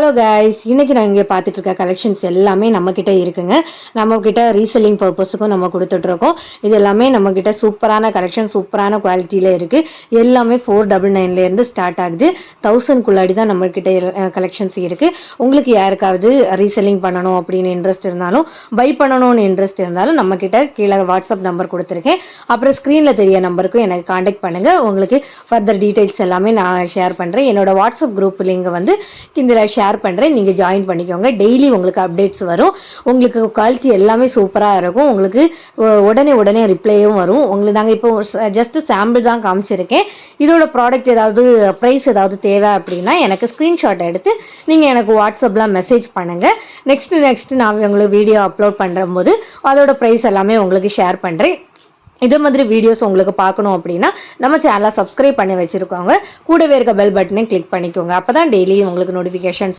Hello guys, இன்னைக்கு நான் இங்கே பார்த்துட்டு இருக்க கலெக்ஷன்ஸ் எல்லாமே நம்மக்கிட்ட இருக்குங்க. நம்மக்கிட்ட ரீசெல்லிங் பர்பஸுக்கும் நம்ம கொடுத்துட்ருக்கோம். இது எல்லாமே நம்மக்கிட்ட சூப்பரான கலெக்ஷன், சூப்பரான குவாலிட்டியில் இருக்குது. எல்லாமே 499லேருந்து ஸ்டார்ட் ஆகுது. 1000க்குள்ளாடி தான் நம்மக்கிட்ட கலெக்ஷன்ஸ் இருக்குது. உங்களுக்கு யாருக்காவது ரீசெல்லிங் பண்ணணும் அப்படின்னு இன்ட்ரெஸ்ட் இருந்தாலும், பை பண்ணணும்னு இன்ட்ரெஸ்ட் இருந்தாலும் நம்மக்கிட்ட கீழே வாட்ஸ்அப் நம்பர் கொடுத்துருக்கேன். அப்புறம் ஸ்க்ரீனில் தெரிய நம்பருக்கும் எனக்கு காண்டாக்ட் பண்ணுங்கள். உங்களுக்கு ஃபர்தர் டீட்டெயில்ஸ் எல்லாமே நான் ஷேர் பண்ணுறேன். என்னோட வாட்ஸ்அப் குரூப் லிங்க் வந்து இதில் ஷேர் பண்ணுறேன். நீங்கள் ஜாயின் பண்ணிக்கோங்க. டெய்லி உங்களுக்கு அப்டேட்ஸ் வரும். உங்களுக்கு குவாலிட்டி எல்லாமே சூப்பராக இருக்கும். உங்களுக்கு உடனே ரிப்ளையும் வரும். உங்களுக்கு நாங்கள் இப்போ ஜஸ்ட் சாம்பிள் தான் காமிச்சிருக்கேன். இதோட ப்ராடக்ட் ஏதாவது ப்ரைஸ் ஏதாவது தேவை அப்படின்னா எனக்கு ஸ்க்ரீன்ஷாட் எடுத்து நீங்கள் எனக்கு வாட்ஸ்அப்பில் மெசேஜ் பண்ணுங்கள். நெக்ஸ்ட்டு நான் உங்களுக்கு வீடியோ அப்லோட் பண்ணும்போது அதோட ப்ரைஸ் எல்லாமே உங்களுக்கு ஷேர் பண்ணுறேன். இதே மாதிரி வீடியோஸ் உங்களுக்கு பார்க்கணும் அப்படின்னா நம்ம சேனலை சப்ஸ்கிரைப் பண்ணி வச்சுருக்கோங்க. கூடவே இருக்க பெல் பட்டனை கிளிக் பண்ணிக்கோங்க. அப்போ தான் டெய்லியும் உங்களுக்கு நோட்டிஃபிகேஷன்ஸ்